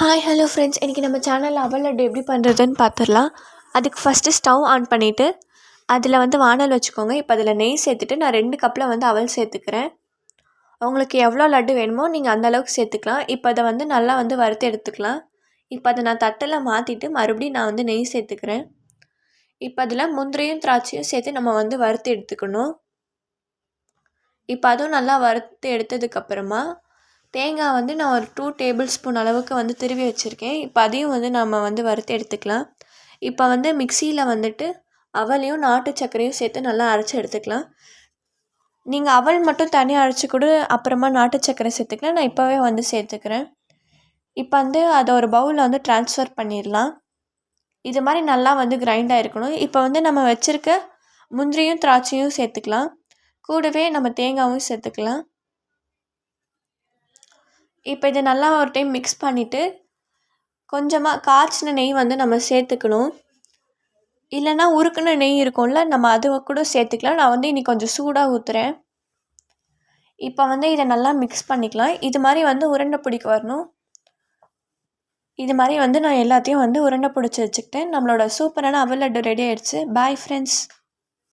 Hi hello friends, இன்றைக்கி நம்ம சேனலில் அவல் லட்டு எப்படி பண்ணுறதுன்னு பார்த்துடலாம். அதுக்கு ஃபஸ்ட்டு ஸ்டவ் ஆன் பண்ணிவிட்டு அதில் வானல் வச்சுக்கோங்க. இப்போ அதில் நெய் சேர்த்துட்டு நான் 2 கப்பில் அவல் சேர்த்துக்கிறேன். உங்களுக்கு எவ்வளோ லட்டு வேணுமோ நீங்கள் அந்தளவுக்கு சேர்த்துக்கலாம். இப்போ அதை நல்லா வறுத்து எடுத்துக்கலாம். இப்போ அதை நான் தட்டில் மாற்றிட்டு மறுபடியும் நான் நெய் சேர்த்துக்கிறேன். இப்போ அதில் முந்திரியும் திராட்சையும் சேர்த்து நம்ம வறுத்து எடுத்துக்கணும். இப்போ அதுவும் நல்லா வறுத்து எடுத்ததுக்கப்புறமா தேங்காய் நான் ஒரு 2 டேபிள் ஸ்பூன் அளவுக்கு திருவி வச்சுருக்கேன். இப்போ அதையும் நம்ம வறுத்து எடுத்துக்கலாம். இப்போ மிக்சியில் அவலையும் நாட்டு சர்க்கரையும் சேர்த்து நல்லா அரைச்சி எடுத்துக்கலாம். நீங்கள் அவல் மட்டும் தனியாக அரைச்சி கூட அப்புறமா நாட்டு சர்க்கரை சேர்த்துக்கலாம். நான் இப்போவே சேர்த்துக்கிறேன். இப்போ அதை ஒரு பவுலில் ட்ரான்ஸ்ஃபர் பண்ணிடலாம். இது மாதிரி நல்லா கிரைண்ட் ஆகிருக்கணும். இப்போ நம்ம வச்சுருக்க முந்திரியும் திராட்சையும் சேர்த்துக்கலாம். கூடவே நம்ம தேங்காயும் சேர்த்துக்கலாம். இப்போ இதை நல்லா ஒரு டைம் மிக்ஸ் பண்ணிவிட்டு கொஞ்சமாக காய்ச்சின நெய் நம்ம சேர்த்துக்கணும். இல்லைன்னா உருக்குன நெய் இருக்கும்ல, நம்ம அதை கூட சேர்த்துக்கலாம். நான் இன்றைக்கி கொஞ்சம் சூடாக ஊற்றுறேன். இப்போ இதை நல்லா மிக்ஸ் பண்ணிக்கலாம். இது மாதிரி உருண்டை பிடிக்க வரணும். இது மாதிரி நான் எல்லாத்தையும் உருண்டை பிடிச்சி வச்சுக்கிட்டேன். நம்மளோட சூப்பரான அவல் லட்டு ரெடி ஆகிடுச்சு. Bye friends.